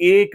1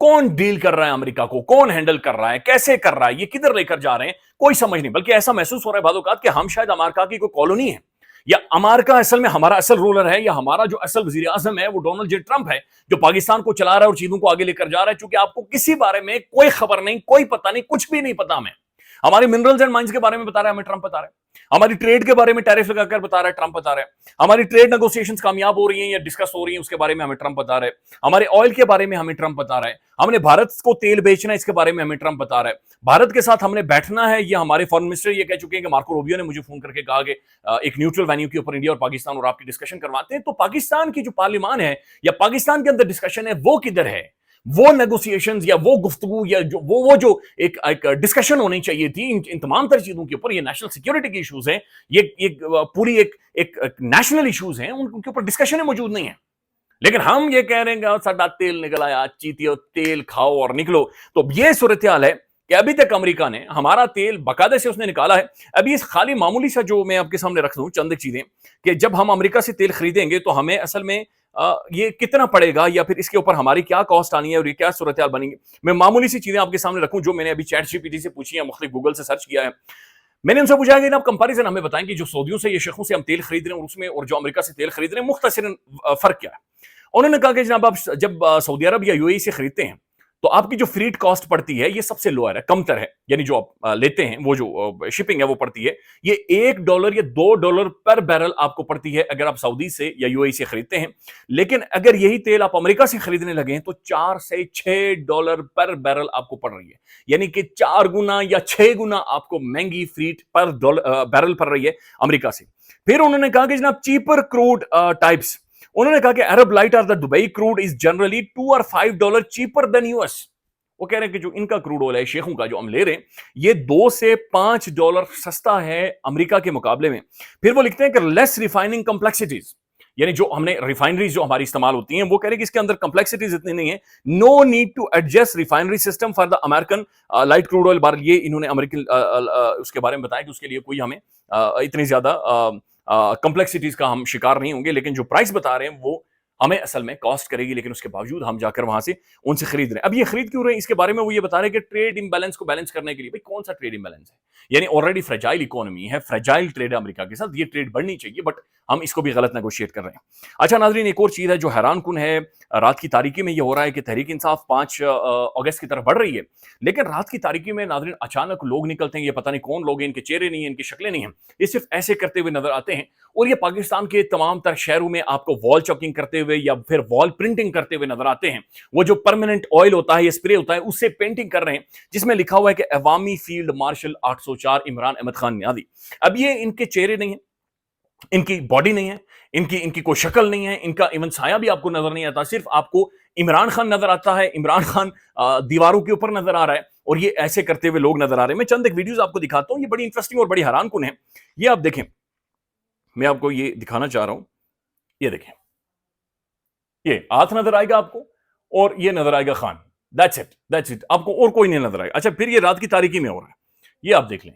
کون ڈیل کر رہا ہے امریکہ کو, کون ہینڈل کر رہا ہے, کیسے کر رہا ہے, یہ کدھر لے کر جا رہے ہیں, کوئی سمجھ نہیں. بلکہ ایسا محسوس ہو رہا ہے بعض اوقات کہ ہم شاید امریکہ کی کوئی کالونی ہے, یا امریکہ اصل میں ہمارا اصل رولر ہے, یا ہمارا جو اصل وزیر اعظم ہے وہ ڈونلڈ جے ٹرمپ ہے, جو پاکستان کو چلا رہا ہے اور چیزوں کو آگے لے کر جا رہا ہے. چونکہ آپ کو کسی بارے میں کوئی خبر نہیں, کوئی پتہ نہیں, کچھ بھی نہیں پتا. ہمیں ہماری منرلز اینڈ مائنز کے بارے میں بتا رہا ہے ہمیں ٹرمپ بتا رہا ہے, ہماری ٹریڈ کے بارے میں ٹیرف لگا کر بتا رہا ہے ٹرمپ بتا رہا ہے, ہماری ٹریڈ نیگوسیشنز کامیاب ہو رہی ہیں یا ڈسکس ہو رہی ہیں اس کے بارے میں ہمیں ٹرمپ بتا رہا ہے, ہمارے آئل کے بارے میں ہمیں ٹرمپ بتا رہا ہے, ہم نے بھارت کو تیل بیچنا ہے اس کے بارے میں ہمیں ٹرمپ بتا رہا ہے, بھارت کے ساتھ ہم نے بیٹھنا ہے, یہ ہمارے فارن منسٹر یہ کہہ چکے ہیں کہ مارکو روبیو نے مجھے فون کر کے کہا کہ ایک نیوٹرل وینیو کے اوپر انڈیا اور پاکستان اور آپ کی ڈسکشن کرواتے ہیں. تو پاکستان کی جو پارلیمان ہے یا پاکستان کے اندر ڈسکشن ہے وہ کدھر ہے؟ وہ نیگوسیشنز یا وہ گفتگو یا جو ایک ڈسکشن ہونی چاہیے تھی ان تمام تر چیزوں کے اوپر. یہ نیشنل سیکیورٹی کے ایشوز ہیں, یہ پوری ایک نیشنل ایشوز ہیں, ان کے اوپر ڈسکشنیں موجود نہیں ہیں. لیکن ہم یہ کہہ رہے ہیں کہ ساڈا تیل نکل آیا, چیتیو تیل کھاؤ اور نکلو. تو یہ صورتحال ہے کہ ابھی تک امریکہ نے ہمارا تیل باقاعدہ سے اس نے نکالا ہے. ابھی اس خالی معمولی سا جو میں آپ کے سامنے رکھ دوں چند چیزیں کہ جب ہم امریکہ سے تیل خریدیں گے تو ہمیں اصل میں یہ کتنا پڑے گا, یا پھر اس کے اوپر ہماری کیا کاسٹ آنی ہے اور یہ کیا صورتحال بنیں گی. میں معمولی سی چیزیں آپ کے سامنے رکھوں جو میں نے ابھی چیٹ جی پی ٹی سے پوچھی ہیں, مختلف گوگل سے سرچ کیا ہے. میں نے ان سے پوچھا کہ آپ کمپیریزن ہمیں بتائیں کہ جو سعودیوں سے یا شیخوں سے ہم تیل خرید رہے ہیں اور اس میں اور جو امریکہ سے تیل خرید رہے ہیں مختصراً فرق کیا ہے. انہوں نے کہا کہ جناب آپ جب سعودی عرب یا یو اے ای سے خریدتے ہیں تو آپ کی جو فریٹ کاسٹ پڑتی ہے یہ سب سے لوئر ہے, کم تر ہے, یعنی جو آپ لیتے ہیں وہ جو شپنگ ہے وہ پڑتی ہے یہ $1 یا $2 پر بیرل آپ کو پڑتی ہے اگر آپ سعودی سے یا یو اے ای سے خریدتے ہیں. لیکن اگر یہی تیل آپ امریکہ سے خریدنے لگے ہیں تو $4 سے $6 پر بیرل آپ کو پڑ رہی ہے, یعنی کہ 4 گنا یا 6 گنا آپ کو مہنگی فریٹ پر بیرل پڑ رہی ہے امریکہ سے. پھر انہوں نے کہا کہ جناب چیپر کروڈ ٹائپس, انہوں نے کہا کہ عرب لائٹ اور Dubai crude is generally $2 or $5 cheaper than US. وہ کہہ رہے ہیں کہ جو ان کا کروڈ آئل ہے شیخوں کا جو ہم لے رہے ہیں یہ $2 سے $5 سستا ہے امریکہ کے مقابلے میں. پھر وہ لکھتے ہیں کہ لیس ریفائننگ کمپلیکسٹیز, یعنی جو ہم نے ریفائنریز جو ہماری استعمال ہوتی ہیں وہ کہہ رہے ہیں کہ اس کے اندر کمپلیکسٹیز اتنی نہیں ہیں. No need to adjust refinery system for the American light crude oil barrel. یہ انہوں نے امریکن اس کے بارے میں بتایا کہ اس کے لیے کوئی ہمیں اتنی زیادہ کمپلیکسٹیز کا ہم شکار نہیں ہوں گے, لیکن جو پرائس بتا رہے ہیں وہ ہمیں اصل میں کاسٹ کرے گی, لیکن اس کے باوجود ہم جا کر وہاں سے ان سے خرید رہے ہیں. اب یہ خرید کیوں رہے ہیں اس کے بارے میں وہ یہ بتا رہے ہیں کہ ٹریڈ امبیلنس کو بیلنس کرنے کے لیے. بھائی کون سا ٹریڈ امبیلنس ہے؟ یعنی آلریڈی فریجائل اکانومی ہے, فریجائل ٹریڈ ہے امریکہ کے ساتھ, یہ ٹریڈ بڑھنی چاہیے بٹ ہم اس کو بھی غلط نیگوشیٹ کر رہے ہیں. اچھا ناظرین, ایک اور چیز ہے جو حیران کن ہے, رات کی تاریکی میں یہ ہو رہا ہے کہ تحریک انصاف 5 اگست کی طرف بڑھ رہی ہے, لیکن رات کی تاریکی میں ناظرین اچانک لوگ نکلتے ہیں, یہ پتہ نہیں کون لوگ ہیں, ان کے چہرے نہیں ہیں, ان کی شکلیں نہیں ہیں, یہ صرف ایسے کرتے ہوئے نظر آتے ہیں اور یہ پاکستان کے تمام تر شہروں میں آپ کو وال چاکنگ کرتے ہوئے یا پھر وال پرنٹنگ کرتے ہوئے نظر آتے ہیں. وہ جو پرماننٹ آئل ہوتا ہے یا اسپرے ہوتا ہے اس سے پینٹنگ کر رہے ہیں جس میں لکھا ہوا ہے کہ عوامی فیلڈ مارشل 804 عمران احمد خان نیازی. اب یہ ان کے چہرے نہیں ہیں, ان کی باڈی نہیں ہے, ان کی کوئی شکل نہیں ہے, ان کا ایون سایہ بھی آپ کو نظر نہیں آتا, صرف آپ کو عمران خان نظر آتا ہے. عمران خان دیواروں کے اوپر نظر آ رہا ہے اور یہ ایسے کرتے ہوئے لوگ نظر آ رہے ہیں. میں چند ایک ویڈیوز آپ کو دکھاتا ہوں, یہ بڑی انٹرسٹنگ اور بڑی حیران کن ہے. یہ آپ دیکھیں, میں آپ کو یہ دکھانا چاہ رہا ہوں, یہ دیکھیں, یہ ہاتھ نظر آئے گا آپ کو اور یہ نظر آئے گا خان. دیٹس اٹ, آپ کو اور کوئی نہیں نظر آئے گا. اچھا پھر یہ رات کی تاریکی میں ہو رہا ہے, یہ آپ دیکھ لیں,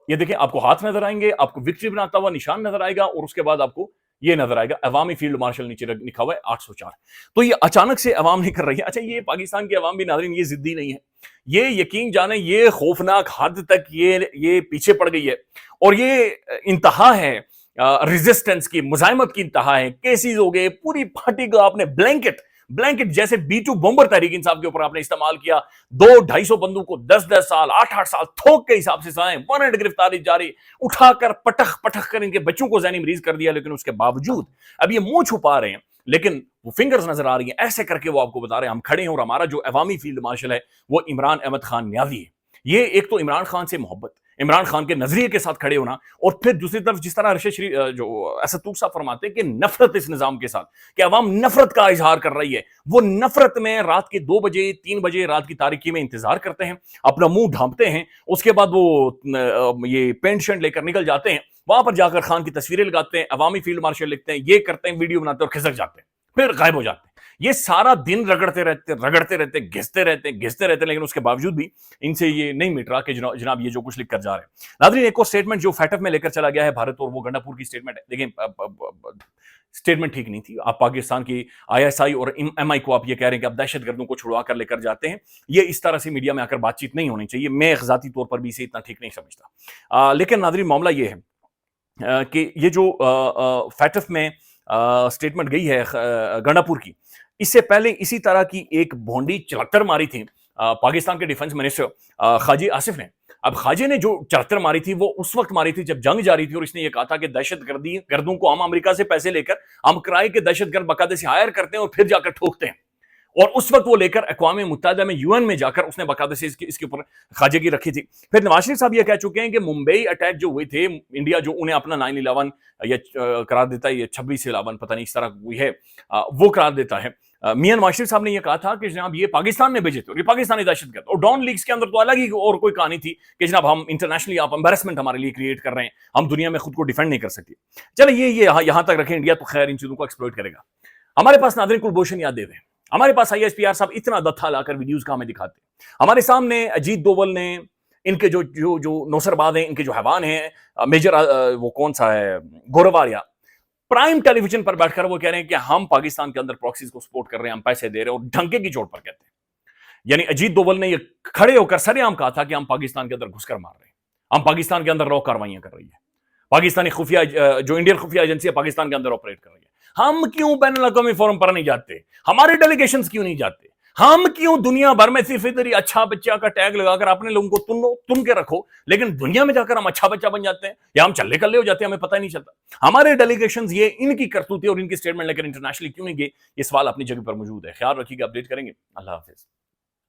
یہ دیکھیں آپ کو ہاتھ نظر آئیں گے, آپ کو وکٹری بناتا ہوا نشان نظر آئے گا اور اس کے بعد آپ کو یہ نظر آئے گا عوامی فیلڈ مارشل نیچے لکھا ہوا ہے 804. تو یہ اچانک سے عوام نہیں کر رہی ہے. اچھا یہ پاکستان کی عوام بھی ناظرین یہ ضدی نہیں ہے, یہ یقین جانیں یہ خوفناک حد تک یہ پیچھے پڑ گئی ہے اور یہ انتہا ہے ریزسٹنس کی, مزاحمت کی انتہا ہے. کیسز ہو گئے, پوری پارٹی کو آپ نے بلینکٹ جیسے B2 بمبر تحریک انصاف کے اوپر آپ نے استعمال کیا. 200-250 بندوں کو 10-10 سال 8-8 سال تھوک کے حساب سے سائیں, 100 گرفتاری جاری, اٹھا کر پٹخ کر ان کے بچوں کو ذہنی مریض کر دیا. لیکن اس کے باوجود اب یہ منہ چھپا رہے ہیں, لیکن وہ فنگرز نظر آ رہی ہیں, ایسے کر کے وہ آپ کو بتا رہے ہیں ہم کھڑے ہیں اور ہمارا جو عوامی فیلڈ مارشل ہے وہ عمران احمد خان نیازی ہے. یہ ایک تو عمران خان سے محبت, عمران خان کے نظریے کے ساتھ کھڑے ہونا, اور پھر دوسری طرف جس طرح ارشد شریف جو اسد طوق صاحب فرماتے ہیں کہ نفرت اس نظام کے ساتھ, کہ عوام نفرت کا اظہار کر رہی ہے. وہ نفرت میں رات کے 2 بجے 3 بجے رات کی تاریکی میں انتظار کرتے ہیں, اپنا منہ ڈھانپتے ہیں, اس کے بعد وہ یہ پینٹ شرٹ لے کر نکل جاتے ہیں, وہاں پر جا کر خان کی تصویریں لگاتے ہیں, عوامی فیلڈ مارشل لکھتے ہیں, یہ کرتے ہیں, ویڈیو بناتے ہیں اور کھسک جاتے ہیں, پھر غائب ہو جاتے ہیں. یہ سارا دن رگڑتے رہتے گھستے رہتے، لیکن اس کے باوجود بھی ان سے یہ نہیں مٹ رہا کہ جناب یہ جو کچھ لکھ کر جا رہے ہیں۔ ناظرین، ایک اور سٹیٹمنٹ جو فیٹف میں لے کر چلا گیا ہے بھارت، اور وہ گنڈا پور کی سٹیٹمنٹ ہے۔ دیکھیں، سٹیٹمنٹ ٹھیک نہیں تھی۔ آپ پاکستان کی آئی ایس آئی اور ایم آئی کو آپ یہ کہہ رہے ہیں کہ آپ دہشت گردوں کو چھڑوا کر لے کر جاتے ہیں، یہ اس طرح سے میڈیا میں آ کر بات چیت نہیں ہونی چاہیے۔ میں ذاتی طور پر بھی اسے اتنا ٹھیک نہیں سمجھتا۔ لیکن ناظرین، معاملہ یہ ہے کہ یہ جو فیٹف میں سٹیٹمنٹ گئی ہے گنڈا پور کی، اس سے پہلے اسی طرح کی ایک بھونڈی چلتر ماری تھی پاکستان کے ڈیفنس منسٹر خاجی آصف نے۔ اب خاجے نے جو چلتر ماری تھی وہ اس وقت ماری تھی جب جنگ جاری تھی، اور اس نے یہ کہا تھا کہ دہشت گردوں کو ہم امریکا سے پیسے لے کر، ہم کرائے کے دہشت گرد باقاعدہ سے ہائر کرتے ہیں اور پھر جا کر ٹھوکتے ہیں۔ اور اس وقت وہ لے کر اقوام متحدہ میں UN میں جا کر اس نے باقاعدہ سے اس کے اوپر خواجے کی رکھی تھی۔ پھر نواز شریف صاحب یہ کہہ چکے ہیں کہ ممبئی اٹیک جو ہوئے تھے، انڈیا جو انہیں اپنا 9/11 یا قرار دیتا ہے، یہ 26/11 پتہ نہیں اس طرح کوئی ہے، وہ قرار دیتا ہے۔ میاں نواز شریف صاحب نے یہ کہا تھا کہ جناب یہ پاکستان نے بھیجے تھے اور یہ پاکستانی دہشت گرد، اور ڈان لیکس کے اندر تو الگ ہی اور کوئی کہانی تھی کہ جناب ہم انٹرنیشنلی آپ امبیرسمنٹ ہمارے لیے کریٹ کر رہے ہیں، ہم دنیا میں خود کو ڈیفینڈ نہیں کر سکتے۔ چلے یہ یہاں تک رکھیں، انڈیا تو خیر ان چیزوں کو ایکسپلوئٹ کرے گا۔ ہمارے پاس ناظرین کلبھوشن یادیو ہے، ہمارے پاس ISPR صاحب اتنا دتھا لا کر ویڈیوز کا ہمیں دکھاتے ہیں، ہمارے سامنے اجیت دوول نے، ان کے جو نوسرباد ہیں، ان کے جو حیوان ہیں، میجر وہ کون سا ہے، گورواریا، پرائم ٹیلی ویژن پر بیٹھ کر وہ کہہ رہے ہیں کہ ہم پاکستان کے اندر پراکسیز کو سپورٹ کر رہے ہیں، ہم پیسے دے رہے ہیں، اور ڈھنکے کی چوٹ پر کہتے ہیں۔ یعنی اجیت دوول نے یہ کھڑے ہو کر سر عام کہا تھا کہ ہم پاکستان کے اندر گھس کر مار رہے ہیں، ہم پاکستان کے اندر رو کاروائیاں کر رہی ہے، پاکستانی خفیہ جو انڈین خفیہ ایجنسی ہے پاکستان کے اندر آپریٹ کر رہی ہے۔ ہم کیوں بین الاقوامی فورم پر نہیں جاتے؟ ہمارے ڈیلیگیشنز کیوں نہیں جاتے؟ ہم کیوں دنیا بھر میں صرف ادھر ہی اچھا بچہ کا ٹیگ لگا کر اپنے لوگوں کو تن کے رکھو، لیکن دنیا میں جا کر ہم اچھا بچہ بن جاتے ہیں یا ہم چلے کلے ہو جاتے ہیں، ہمیں پتہ ہی نہیں چلتا؟ ہمارے ڈیلیگیشنز یہ ان کی کرتوتیں اور ان کی سٹیٹمنٹ لے کر انٹرنیشنلی کیوں نہیں گئے؟ یہ سوال اپنی جگہ پر موجود ہے۔ خیال رکھیے گا، اپڈیٹ کریں گے۔ اللہ حافظ۔